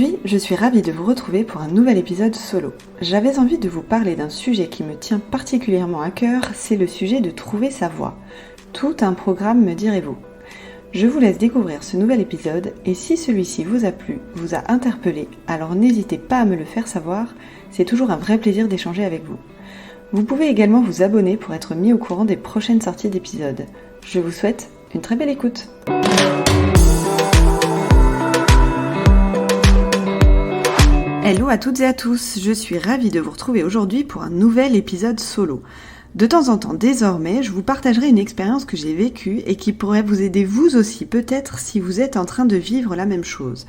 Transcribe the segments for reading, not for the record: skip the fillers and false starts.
Aujourd'hui, je suis ravie de vous retrouver pour un nouvel épisode solo. J'avais envie de vous parler d'un sujet qui me tient particulièrement à cœur, c'est le sujet de trouver sa voie. Tout un programme, me direz-vous. Je vous laisse découvrir ce nouvel épisode et si celui-ci vous a plu, vous a interpellé, alors n'hésitez pas à me le faire savoir, c'est toujours un vrai plaisir d'échanger avec vous. Vous pouvez également vous abonner pour être mis au courant des prochaines sorties d'épisodes. Je vous souhaite une très belle écoute. Hello à toutes et à tous, je suis ravie de vous retrouver aujourd'hui pour un nouvel épisode solo. De temps en temps, désormais, je vous partagerai une expérience que j'ai vécue et qui pourrait vous aider vous aussi peut-être si vous êtes en train de vivre la même chose.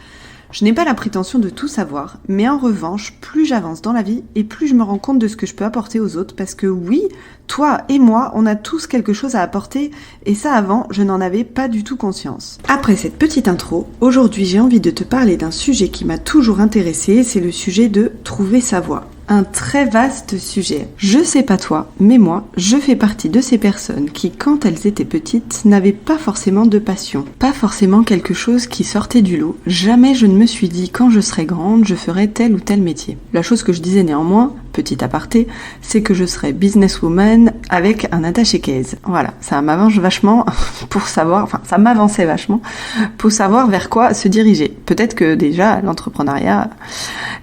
Je n'ai pas la prétention de tout savoir, mais en revanche, plus j'avance dans la vie et plus je me rends compte de ce que je peux apporter aux autres parce que oui, toi et moi, on a tous quelque chose à apporter et ça avant, je n'en avais pas du tout conscience. Après cette petite intro, aujourd'hui j'ai envie de te parler d'un sujet qui m'a toujours intéressée, c'est le sujet de trouver sa voie. Un très vaste sujet. Je sais pas toi, mais moi, je fais partie de ces personnes qui, quand elles étaient petites, n'avaient pas forcément de passion. Pas forcément quelque chose qui sortait du lot. Jamais je ne me suis dit, quand je serai grande, je ferai tel ou tel métier. La chose que je disais néanmoins, petit aparté, c'est que je serais businesswoman avec un attaché-case. Voilà, ça m'avance vachement pour savoir, ça m'avançait vachement pour savoir vers quoi se diriger. Peut-être que déjà, l'entrepreneuriat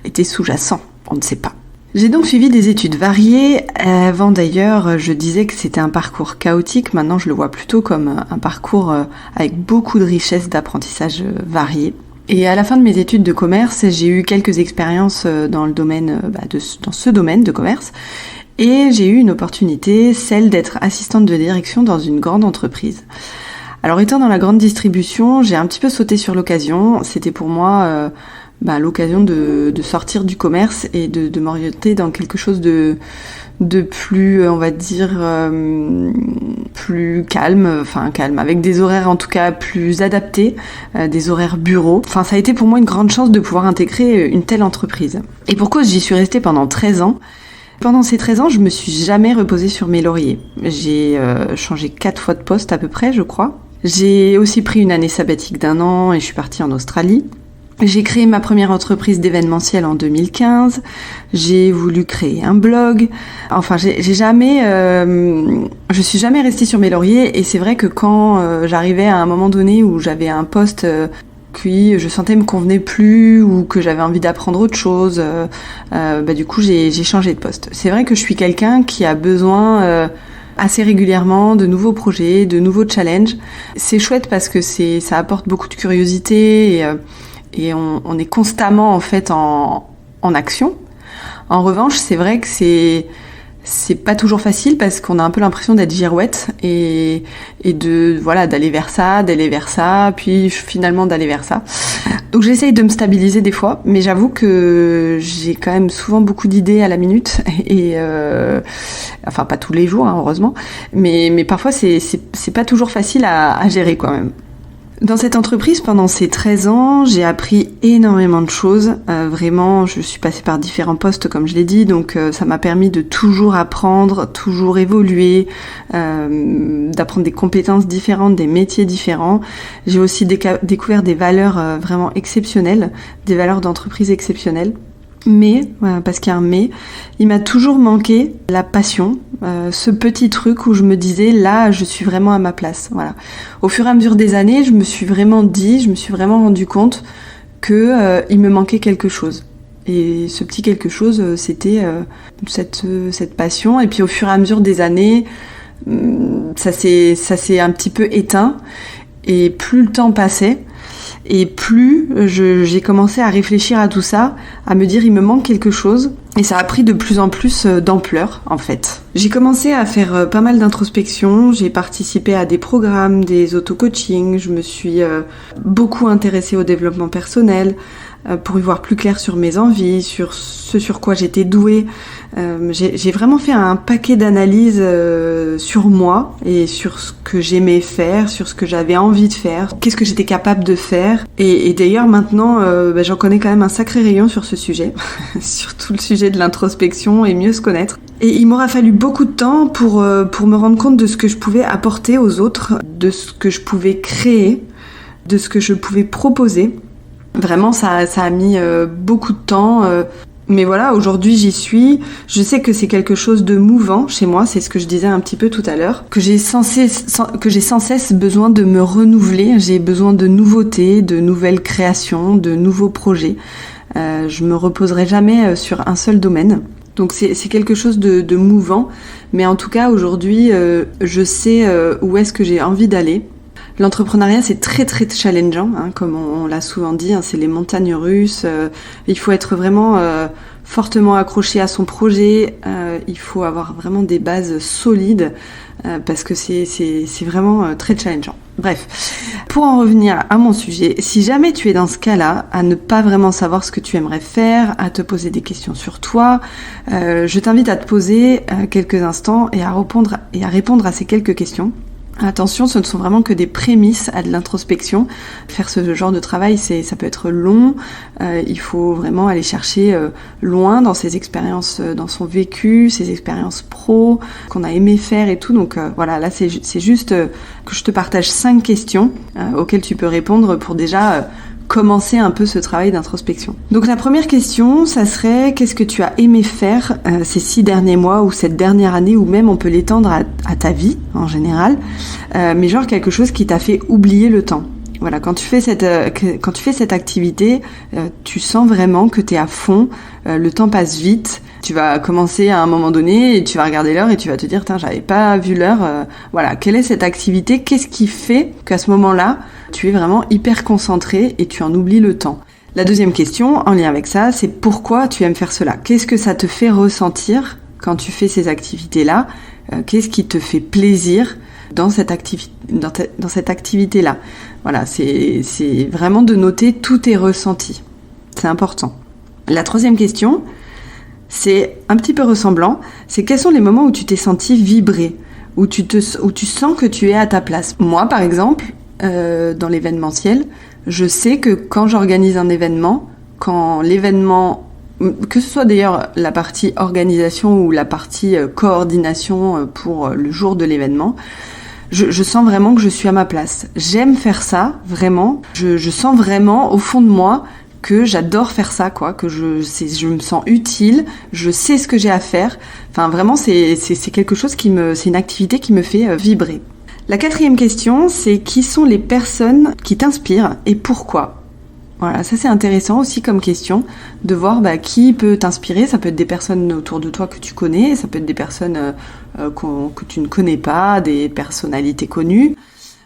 était sous-jacent, on ne sait pas. J'ai donc suivi des études variées. Avant d'ailleurs, je disais que c'était un parcours chaotique. Maintenant, je le vois plutôt comme un parcours avec beaucoup de richesses d'apprentissage variés. Et à la fin de mes études de commerce, j'ai eu quelques expériences dans le domaine, dans ce domaine de commerce. Et j'ai eu une opportunité, celle d'être assistante de direction dans une grande entreprise. Alors étant dans la grande distribution, j'ai un petit peu sauté sur l'occasion. C'était pour moi l'occasion de sortir du commerce et de m'orienter dans quelque chose de plus, on va dire, plus calme, avec des horaires en tout cas plus adaptés, des horaires bureau. Ça a été pour moi une grande chance de pouvoir intégrer une telle entreprise. Et pour cause, j'y suis restée pendant 13 ans. Pendant ces 13 ans, je me suis jamais reposée sur mes lauriers. J'ai changé 4 fois de poste à peu près, je crois. J'ai aussi pris une année sabbatique d'1 an et je suis partie en Australie. J'ai créé ma première entreprise d'événementiel en 2015. J'ai voulu créer un blog. Je suis jamais restée sur mes lauriers et c'est vrai que quand j'arrivais à un moment donné où j'avais un poste qui je sentais me convenait plus ou que j'avais envie d'apprendre autre chose, du coup j'ai changé de poste. C'est vrai que je suis quelqu'un qui a besoin assez régulièrement de nouveaux projets, de nouveaux challenges. C'est chouette parce que ça apporte beaucoup de curiosité et on est constamment en fait en action. En revanche, c'est vrai que c'est pas toujours facile parce qu'on a un peu l'impression d'être girouette et d'aller vers ça, puis finalement d'aller vers ça. Donc j'essaye de me stabiliser des fois, mais j'avoue que j'ai quand même souvent beaucoup d'idées à la minute et pas tous les jours, heureusement, mais parfois c'est pas toujours facile à gérer quand même. Dans cette entreprise, pendant ces 13 ans, j'ai appris énormément de choses. Vraiment, je suis passée par différents postes, comme je l'ai dit, donc ça m'a permis de toujours apprendre, toujours évoluer, d'apprendre des compétences différentes, des métiers différents. J'ai aussi découvert des valeurs vraiment exceptionnelles, des valeurs d'entreprise exceptionnelles. Mais, parce qu'il y a un mais, il m'a toujours manqué la passion, ce petit truc où je me disais là je suis vraiment à ma place. Voilà. Au fur et à mesure des années, je me suis vraiment rendu compte que il me manquait quelque chose. Et ce petit quelque chose, c'était cette passion. Et puis au fur et à mesure des années, ça s'est un petit peu éteint. Et plus le temps passait, et plus j'ai commencé à réfléchir à tout ça, à me dire il me manque quelque chose, et ça a pris de plus en plus d'ampleur en fait. J'ai commencé à faire pas mal d'introspection, j'ai participé à des programmes, des auto-coaching, je me suis beaucoup intéressée au développement personnel, pour y voir plus clair sur mes envies, sur ce sur quoi j'étais douée. J'ai vraiment fait un paquet d'analyses sur moi et sur ce que j'aimais faire, sur ce que j'avais envie de faire, qu'est-ce que j'étais capable de faire. Et d'ailleurs maintenant, j'en connais quand même un sacré rayon sur ce sujet, sur tout le sujet de l'introspection et mieux se connaître. Et il m'aura fallu beaucoup de temps pour me rendre compte de ce que je pouvais apporter aux autres, de ce que je pouvais créer, de ce que je pouvais proposer. Vraiment, ça a mis beaucoup de temps. Mais voilà, aujourd'hui j'y suis. Je sais que c'est quelque chose de mouvant chez moi, c'est ce que je disais un petit peu tout à l'heure, que j'ai sans cesse besoin de me renouveler, j'ai besoin de nouveautés, de nouvelles créations, de nouveaux projets. Je me reposerai jamais sur un seul domaine. Donc c'est quelque chose de mouvant, mais en tout cas aujourd'hui je sais où est-ce que j'ai envie d'aller. L'entrepreneuriat, c'est très très challengeant, hein, comme on l'a souvent dit, hein, c'est les montagnes russes. Il faut être vraiment fortement accroché à son projet. Il faut avoir vraiment des bases solides parce que c'est vraiment très challengeant. Bref, pour en revenir à mon sujet, si jamais tu es dans ce cas-là, à ne pas vraiment savoir ce que tu aimerais faire, à te poser des questions sur toi, je t'invite à te poser quelques instants et à répondre à ces quelques questions. Attention, ce ne sont vraiment que des prémices à de l'introspection. Faire ce genre de travail, ça peut être long. Il faut vraiment aller chercher loin dans ses expériences, dans son vécu, ses expériences pro, qu'on a aimé faire et tout. Donc voilà, là c'est juste que je te partage 5 questions auxquelles tu peux répondre pour déjà commencer un peu ce travail d'introspection. Donc la première question, ça serait qu'est-ce que tu as aimé faire ces 6 derniers mois ou cette dernière année, ou même on peut l'étendre à ta vie en général, mais genre quelque chose qui t'a fait oublier le temps. Voilà, quand tu fais cette activité, tu sens vraiment que t'es à fond, le temps passe vite. Tu vas commencer à un moment donné et tu vas regarder l'heure et tu vas te dire, j'avais pas vu l'heure. Voilà, quelle est cette activité? Qu'est-ce qui fait qu'à ce moment-là, tu es vraiment hyper concentré et tu en oublies le temps? La deuxième question, en lien avec ça, c'est pourquoi tu aimes faire cela? Qu'est-ce que ça te fait ressentir quand tu fais ces activités-là? Qu'est-ce qui te fait plaisir dans cette activité-là? Voilà, c'est vraiment de noter tous tes ressentis. C'est important. La troisième question, c'est un petit peu ressemblant. C'est quels sont les moments où tu t'es senti vibrer, où tu sens que tu es à ta place. Moi, par exemple, dans l'événementiel, je sais que quand j'organise un événement, quand l'événement, que ce soit d'ailleurs la partie organisation ou la partie coordination pour le jour de l'événement, je sens vraiment que je suis à ma place. J'aime faire ça, vraiment. Je sens vraiment au fond de moi que j'adore faire ça, quoi, que je me sens utile, je sais ce que j'ai à faire. Enfin, vraiment, c'est quelque chose c'est une activité qui me fait vibrer. La quatrième question, c'est qui sont les personnes qui t'inspirent et pourquoi? Voilà, ça c'est intéressant aussi comme question, de voir qui peut t'inspirer. Ça peut être des personnes autour de toi que tu connais, ça peut être des personnes que tu ne connais pas, des personnalités connues.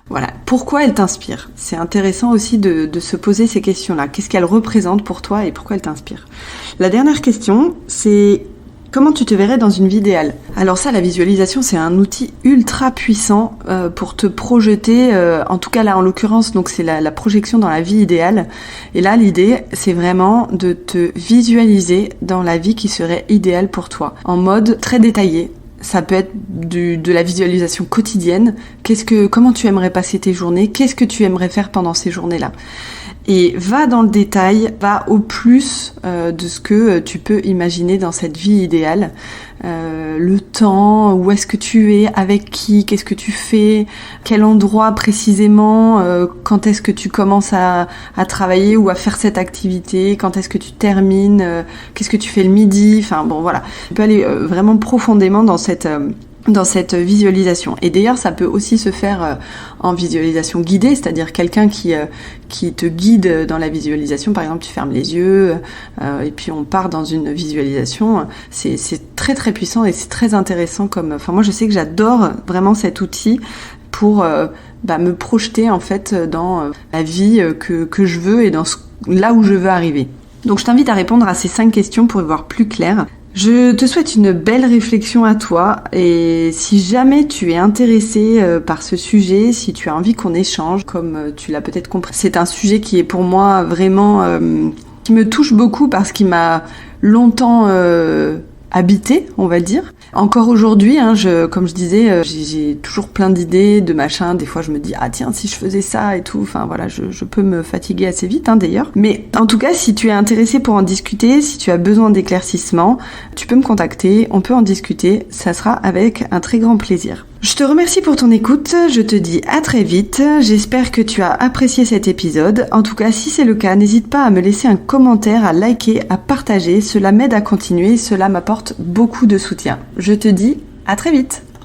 Voilà, pourquoi elles t'inspirent? C'est intéressant aussi de se poser ces questions-là. Qu'est-ce qu'elles représentent pour toi et pourquoi elles t'inspirent? La dernière question, c'est comment tu te verrais dans une vie idéale? Alors ça, la visualisation, c'est un outil ultra puissant pour te projeter, en tout cas là en l'occurrence, donc c'est la projection dans la vie idéale. Et là, l'idée, c'est vraiment de te visualiser dans la vie qui serait idéale pour toi, en mode très détaillé. Ça peut être de la visualisation quotidienne. Comment tu aimerais passer tes journées? Qu'est-ce que tu aimerais faire pendant ces journées-là? Et va dans le détail, va au plus de ce que tu peux imaginer dans cette vie idéale. Le temps, où est-ce que tu es, avec qui, qu'est-ce que tu fais, quel endroit précisément, quand est-ce que tu commences à travailler ou à faire cette activité, quand est-ce que tu termines, qu'est-ce que tu fais le midi, enfin bon voilà. Tu peux aller vraiment profondément dans cette visualisation. Et d'ailleurs, ça peut aussi se faire en visualisation guidée, c'est-à-dire quelqu'un qui te guide dans la visualisation. Par exemple, tu fermes les yeux et puis on part dans une visualisation. C'est très très puissant et c'est très intéressant moi, je sais que j'adore vraiment cet outil pour me projeter en fait dans la vie que je veux et dans là où je veux arriver. Donc, je t'invite à répondre à ces 5 questions pour y voir plus clair. Je te souhaite une belle réflexion à toi et si jamais tu es intéressé par ce sujet, si tu as envie qu'on échange, comme tu l'as peut-être compris, c'est un sujet qui est pour moi vraiment, qui me touche beaucoup parce qu'il m'a longtemps habité, on va dire. Encore aujourd'hui, comme je disais, j'ai toujours plein d'idées, de machins. Des fois, je me dis tiens, si je faisais ça et tout. Enfin voilà, je peux me fatiguer assez vite d'ailleurs. Mais en tout cas, si tu es intéressé pour en discuter, si tu as besoin d'éclaircissement, tu peux me contacter. On peut en discuter. Ça sera avec un très grand plaisir. Je te remercie pour ton écoute, je te dis à très vite, j'espère que tu as apprécié cet épisode. En tout cas, si c'est le cas, n'hésite pas à me laisser un commentaire, à liker, à partager, cela m'aide à continuer, cela m'apporte beaucoup de soutien. Je te dis à très vite.